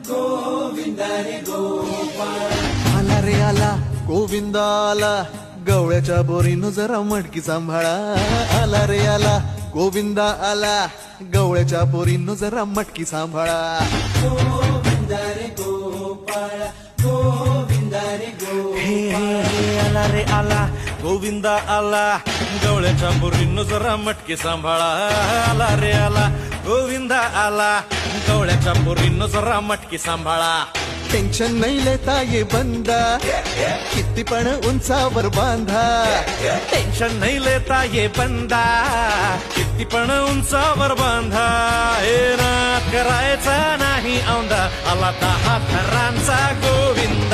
गोविंदा रे गोपाळ. आला रे आला गोविंदा आला, गवळ्याच्या बोरीनं जरा मटकी सांभाळा. आला रे आला गोविंदा आला, गवळ्याच्या बोरीनं जरा मटकी सांभाळा. गोविंदा रे गोपाळ, गोविंदा रे गोपाळ. आला रे आला गोविंदा आला, गवळ्याच्या बोरीनं जरा मटकी सांभाळा. आला रे आला गोविंदा आला, गवळ्याच्या बोरीनं जरा मटकी सांभाळा. टेन्शन नाही लेता ये बंदा, किती पण उंचावर बांधा. टेन्शन नाही लेता ये बंदा, किती पण उंचावर बांधा. हे ना करायचा नाही औंधा, आला 10 थरांचा गोविंदा.